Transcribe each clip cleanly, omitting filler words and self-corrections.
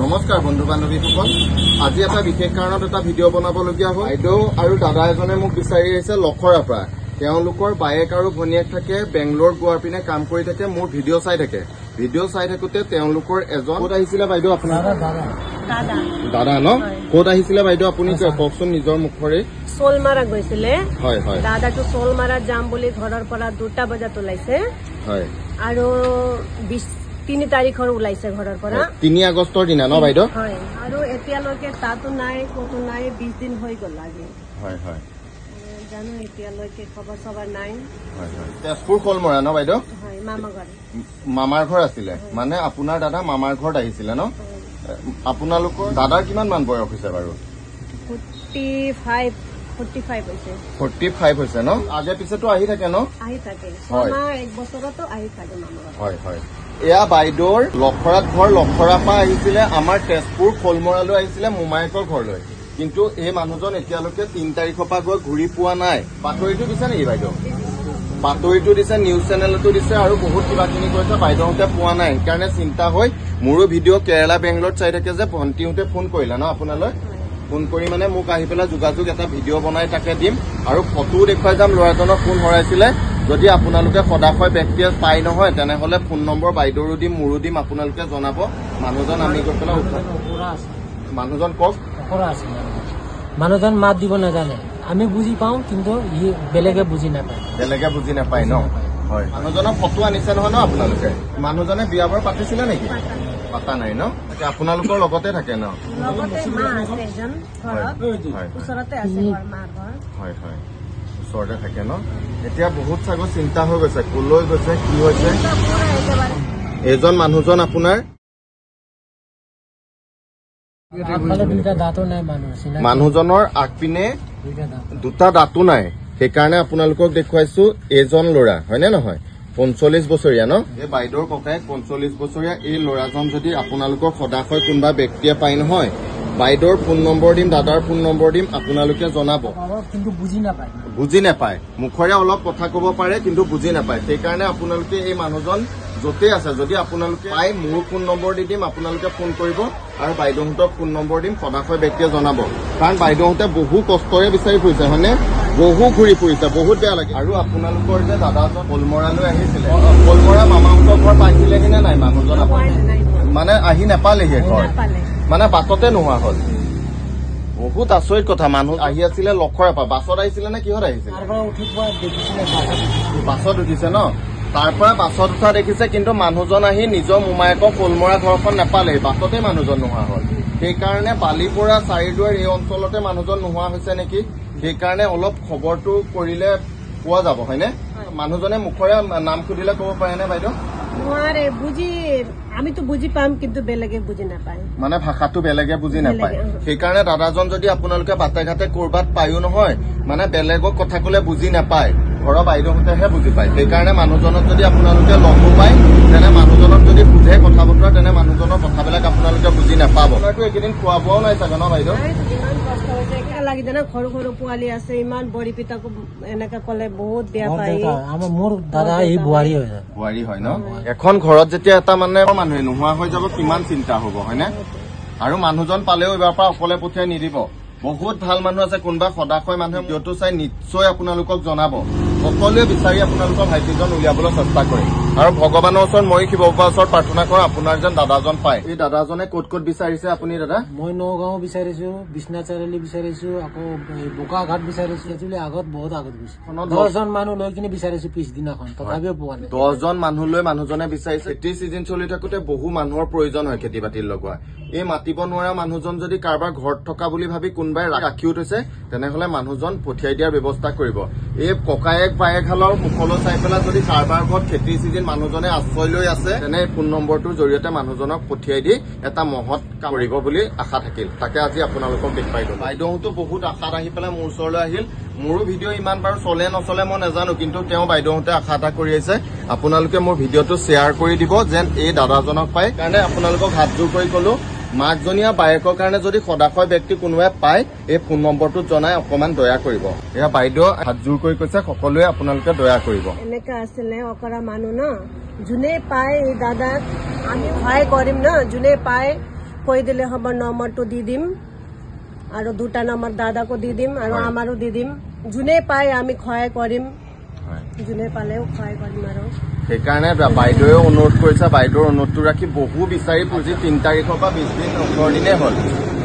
নমস্কাৰ বন্ধু বান্ধৱীসকল, আজি এটা বিশেষ কাৰণত এটা ভিডিঅ' বনাবলগীয়া হ'ল। বাইদেউ আৰু দাদা এজনে মোক বিচাৰি আহিছে লখৰাৰ পৰা। তেওঁলোকৰ বায়েক আৰু ভনীয়েক থাকে বেংগলোৰ গোৱাৰ পিনে কাম কৰি থাকে, মোৰ ভিডিঅ' চাই থাকে। ভিডিঅ' চাই থাকোতে তেওঁলোকৰ এজন ক'ত আহিছিলে বাইদেউ? আপোনাৰ দাদা ন? ক'ত আহিছিলে বাইদেউ আপুনি কওকচোন নিজৰ মুখৰে। শোলমাৰা গৈছিলে। হয় হয়। দাদাটো শোলমাৰা যাম বুলি ঘৰৰ পৰা 2টা বজাত ওলাইছে। হয়। আৰু 3 তাৰিখৰ ওলাইছে ঘৰৰ পৰা। 3 আগষ্টৰ দিনা ন বাইদেউ? হয়। আৰু এতিয়ালৈকে তাতো নাই, ক'তো নাই, 20 দিন হৈ গ'ল আজি। হয় হয়। জানো এতিয়ালৈকে খবৰ চবৰ নাই। হয় হয়। তেজপুৰ শোলমৰা ন বাইদেউ? হয়, মামাৰ ঘৰ আছিলে। মানে আপোনাৰ দাদা মামাৰ ঘৰত আহিছিলে ন? আপোনালোকৰ দাদাৰ কিমান মান বয়স হৈছে বাৰু? 45 হৈছে। 45 হৈছে ন? আগে পিছেতো আহি থাকে ন? আহি থাকে। 1 বছৰতো আহি থাকে মামাৰ। হয় হয়। এয়া বাইদেউৰ লখৰাত ঘৰ, লখৰাৰ পৰা আহিছিলে আমাৰ তেজপুৰ শোলমৰালৈ আহিছিলে মোমায়েকৰ ঘৰলৈ। কিন্তু এই মানুহজন এতিয়ালৈকে 3 তাৰিখৰ পৰা গৈ ঘূৰি পোৱা নাই। বাতৰিটো দিছে নেকি বাইদেউ? বাতৰিটো দিছে, নিউজ চেনেলতো দিছে আৰু বহুত কিবাকিনি কৈছে, বাইদেউহঁতে পোৱা নাই। সেইকাৰণে চিন্তা হৈ মোৰো ভিডিঅ' কেৰালা বেংগলোৰত চাই থাকে যে ভণ্টিহঁতে ফোন কৰিলে ন আপোনালৈ? ফোন কৰি মানে মোক আহি পেলাই যোগাযোগ এটা ভিডিঅ' বনাই তাকে দিম আৰু ফটোও দেখুৱাই যাম ল'ৰাজনক কোন হেৰাইছিলে। যদি আপোনালোকে সদাশয় ব্যক্তিয়ে পাই নহয় তেনেহলে ফোন নম্বৰ বাইদেউৰো দিম, মোৰো দিম, আপোনালোকে জনাব। মানুহজন আমি গৈ পেলাই মানুহজন কওক। মানুহজন মাত দিব নাজানে, আমি বুজি পাওঁ কিন্তু বেলেগে বুজি নাপায়। বেলেগে বুজি নাপায় ন? হয়। মানুহজনৰ ফটো আনিছে নহয় ন আপোনালোকে? মানুহজনে বিয়া বাৰু পাতিছিলে নেকি? পাতা নাই ন? আপোনালোকৰ লগতে থাকে ন? হয় হয়, ওচৰতে থাকে ন? এতিয়া বহুত চাগৈ চিন্তা হৈ গৈছে, কলৈ গৈছে, কি হৈছে? এইজন মানুহজন আপোনাৰ মানুহজনৰ আগপিনে 2টা দাঁতো নাই। সেইকাৰণে আপোনালোকক দেখুৱাইছো এইজন ল'ৰা, হয়নে নহয়? 45 বছৰীয়া ন? এই বাইদেউৰ ককায়েক 45 বছৰীয়া। এই ল'ৰাজন যদি আপোনালোকৰ সদাশয় কোনোবা ব্যক্তিয়ে পাই নহয়, বাইদেউৰ ফোন নম্বৰ দিম, দাদাৰ ফোন নম্বৰ দিম, আপোনালোকে জনাব। কিন্তু বুজি নাপায়, মুখৰে অলপ কথা কব পাৰে কিন্তু বুজি নাপায়। সেইকাৰণে আপোনালোকে এই মানুহজন য'তেই আছে যদি আপোনালোকে পাই মোৰ ফোন নম্বৰ দি দিম, আপোনালোকে ফোন কৰিব আৰু বাইদেউহঁতক ফোন নম্বৰ দিম, সদাশয় ব্যক্তিয়ে জনাব। কাৰণ বাইদেউহঁতে বহু কষ্টৰে বিচাৰি ফুৰিছে হয়নে? বহু ঘূৰি ফুৰিছে, বহুত বেয়া লাগে। আৰু আপোনালোকৰ যে দাদাজন শোলমৰালৈ আহিছিলে, শোলমৰা মামাহঁতৰ ঘৰ পাইছিলেহি নে নাই মানুহজন? মানে আহি নাপালেহি ঘৰ, মানে বাটতে নোহোৱা হ'ল। বহুত আচৰিত কথা। মানুহ আহি আছিলে লখৰাৰ পৰা, বাছত আহিছিলে নে কিহত আহিছিলে? বাছত উঠিছে ন? তাৰ পৰা বাছত উঠা দেখিছে, কিন্তু মানুহজন আহি নিজৰ মোমায়েকৰ শোলমৰা ঘৰখন নাপালেহি, বাছতে মানুহজন নোহোৱা হ'ল। সেইকাৰণে বালিপৰা চাৰিদুৱাৰ এই অঞ্চলতে মানুহজন নোহোৱা হৈছে নেকি? সেইকাৰণে অলপ খবৰটো কৰিলে পোৱা যাব হয়নে? মানুহজনে মুখৰে নাম সুধিলে ক'ব পাৰেনে বাইদেউ? নোৱাৰে, আমিতো বুজি পাম কিন্তু বেলেগে বুজি নাপায়, মানে ভাষাটো বেলেগে বুজি নাপায়। সেইকাৰণে দাদাজন যদি আপোনালোকে বাটে ঘাটে কৰবাত পায়ো নহয়, মানে বেলেগক কথা কলে বুজি নাপায়, ঘৰৰ বাইদেউহঁতেহে বুজি পায়। সেইকাৰণে মানুহজনক যদি আপোনালোকে লগো পায়, তেনে মানুহজনক যদি বুজে কথা বতৰা, তেনে মানুহজনৰ কথাবিলাক আপোনালোকে বুজি নাপাব। আপোনাৰতো এইকেইদিন খোৱা বোৱাও নাই চাগে ন বাইদেউ? লাগি জানা, সৰু সৰু পোৱালি আছে, ইমান বৰি পিতাকো এনেকে কলে বহুত বেয়া পায়। মোৰ দাদা এই বোৱাৰী হয় ন? এখন ঘৰত যেতিয়া এটা মানে মানুহে নোহোৱা হৈ যাব কিমান চিন্তা হব হয়নে? আৰু মানুহজন পালেও এইবাৰ পৰা অকলে পঠিয়াই নিদিব। বহুত ভাল মানুহ আছে, কোনোবা সদাশয় মানুহে ভিডিঅ'টো চাই নিশ্চয় আপোনালোকক জনাব। সকলোৱে বিচাৰি আপোনালোকৰ ভাইটিজন উলিয়াবলৈ চেষ্টা কৰিম আৰু ভগৱানৰ ওচৰত মই শিৱ বাবাৰ ওচৰত প্ৰাৰ্থনা কৰোঁ আপোনাৰ যেন দাদাজন পায়। এই দাদাজনে ক'ত ক'ত বিচাৰিছে আপুনি দাদা? মই নগাঁও বিচাৰিছো, বিশ্বনাথ চাৰিআলি বিচাৰিছো, আকৌ বোকাঘাট বিচাৰিছো। আগত বহুত আগত গৈছো, 10জন মানুহ লৈ কিনে বিচাৰিছো পিছদিনাখন, তথাপিও পোৱা নাই। 10জন মানুহ লৈ মানুহজনে বিচাৰিছে। খেতি চিজন চলি থাকোতে বহু মানুহৰ প্ৰয়োজন হয় খেতি বাতিৰ লগোৱা। এই মাতিব নোৱাৰা মানুহজন যদি কাৰোবাৰ ঘৰত থকা বুলি ভাবি কোনোবাই ৰাখিও থৈছে, তেনেহলে মানুহজন পঠিয়াই দিয়াৰ ব্যৱস্থা কৰিব। এই ককায়েক বায়েকহালৰ মুখলৈ চাই পেলাই যদি কাৰোবাৰ ঘৰত খেতিৰ চিজন মানুহজনে আশ্ৰয় লৈ আছে, তেনে ফোন নম্বৰটোৰ জৰিয়তে মানুহজনক পঠিয়াই দি এটা মহৎ কাম কৰিব বুলি আশা থাকিল। তাকে আজি আপোনালোকক দেখুৱাই দিওঁ। বাইদেউহঁতো বহুত আশাত আহি পেলাই মোৰ ওচৰলৈ আহিল। মোৰো ভিডিঅ' ইমান বাৰু চলে নচলে মই নাজানো, কিন্তু তেওঁ বাইদেউহঁতে আশা এটা কৰি আছে আপোনালোকে মোৰ ভিডিঅ'টো শ্বেয়াৰ কৰি দিব যেন এই দাদাজনক পায়। কাৰণে আপোনালোকক হাতযোৰ কৰি কলো, মাকজনীয়া বায়েকৰ কাৰণে যদি সদাশয় ব্যক্তি কোনোবাই পায়, এই ফোন নম্বৰটোত জনাই অকমান দয়া কৰিব। এয়া বাইদেউ হাতযোৰ কৰি কৈছে সকলোৱে আপোনালোকে দয়া কৰিব। এনেকা আছিলে অকৰা মানুহ ন, যোনে পায় এই দাদাক আমি সহায় কৰিম ন, যোনে পায় কৈ দিলে হ'ব নম্বৰটো দি দিম আৰু 2টা নম্বৰ দাদাকো দি দিম আৰু আমাৰো দি দিম যোনে পায় আমি সহায় কৰিম যোনে পালেও সহায় কৰিম আৰু সেইকাৰণে বাইদেৱে অনুৰোধ কৰিছে বাইদেউৰ অনুৰোধটো ৰাখি বহু বিচাৰি পুঁজি 3 তাৰিখৰ পৰা 20 দিন 18 দিনেই হ'ল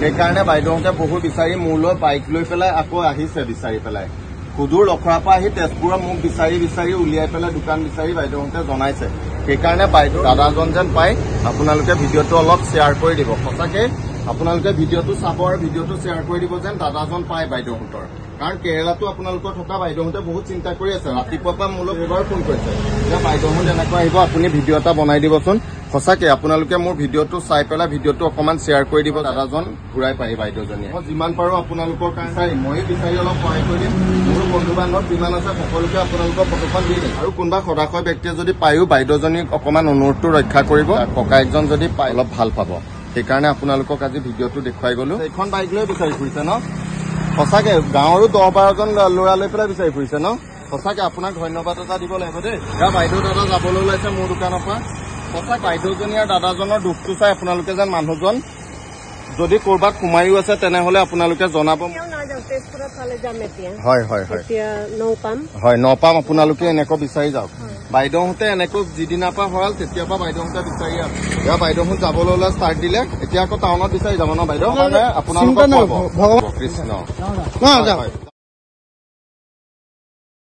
সেইকাৰণে বাইদেউহঁতে বহু বিচাৰি মোলৈ বাইক লৈ পেলাই আকৌ আহিছে বিচাৰি পেলাই সুদূৰ লখৰাৰ পৰা আহি তেজপুৰৰ মোক বিচাৰি উলিয়াই পেলাই দোকান বিচাৰি বাইদেউহঁতে জনাইছে সেইকাৰণে বাইদেউ দাদাজন যেন পাই আপোনালোকে ভিডিঅ'টো অলপ শ্বেয়াৰ কৰি দিব সঁচাকে আপোনালোকে ভিডিঅ'টো চাব আৰু ভিডিঅ'টো শ্বেয়াৰ কৰি দিব যেন দাদাজন পায় বাইদেউহঁতৰ কাৰণ কেৰেলাতো আপোনালোকৰ থকা বাইদেউহঁতে বহুত চিন্তা কৰি আছে ৰাতিপুৱাৰ পৰা মোলৈ এবাৰ ফোন কৰিছে যে বাইদেউহঁত এনেকুৱা আহিব আপুনি ভিডিঅ' এটা বনাই দিবচোন সঁচাকে আপোনালোকে মোৰ ভিডিঅ'টো চাই পেলাই ভিডিঅ'টো অকণমান শ্বেয়াৰ কৰি দিব দাদাজন ঘূৰাই পাহি বাইদেউজনীয়ে মই যিমান পাৰো আপোনালোকৰ কাৰণে মই বিচাৰি অলপ সহায় কৰি দিম মোৰ বন্ধু বান্ধৱ যিমান আছে সকলোকে আপোনালোকৰ ফটোখন দি দিম আৰু কোনোবা সদাশয় ব্যক্তিয়ে যদি পায়ো বাইদেউজনীক অকণমান অনুৰোধটো ৰক্ষা কৰিব ককায়েকজন যদি পায় অলপ ভাল পাব সেইকাৰণে আপোনালোকক আজি ভিডিঅ'টো দেখুৱাই গলো এইখন বাইক লৈ বিচাৰি ফুৰিছে ন সঁচাকে গাঁৱৰো 10-12জন ল'ৰা লৈ পেলাই বিচাৰি ফুৰিছে ন সঁচাকে আপোনাক ধন্যবাদ এটা দিব লাগিব দেই এতিয়া বাইদেউ দাদা যাবলৈ ওলাইছে মোৰ দোকানৰ পৰা সঁচা বাইদেউজনী আৰু দাদাজনৰ দুখটো চাই আপোনালোকে যেন মানুহজন যদি ক'ৰবাত সোমায়ো আছে তেনেহ'লে আপোনালোকে জনাব হয় নপাম আপোনালোকে এনেকৈ বিচাৰি যাওক বাইদেউহঁতে এনেকৈ যিদিনাৰ পৰা হৰাল তেতিয়াৰ পৰা বাইদেউহঁতে বিচাৰি আছে এতিয়া বাইদেউহঁত যাবলৈ ওলাই ষ্টাৰ্ট দিলে এতিয়া আকৌ টাউনত বিচাৰি যাব ন বাইদেউ আপোনালোকৰ কৃষ্ণ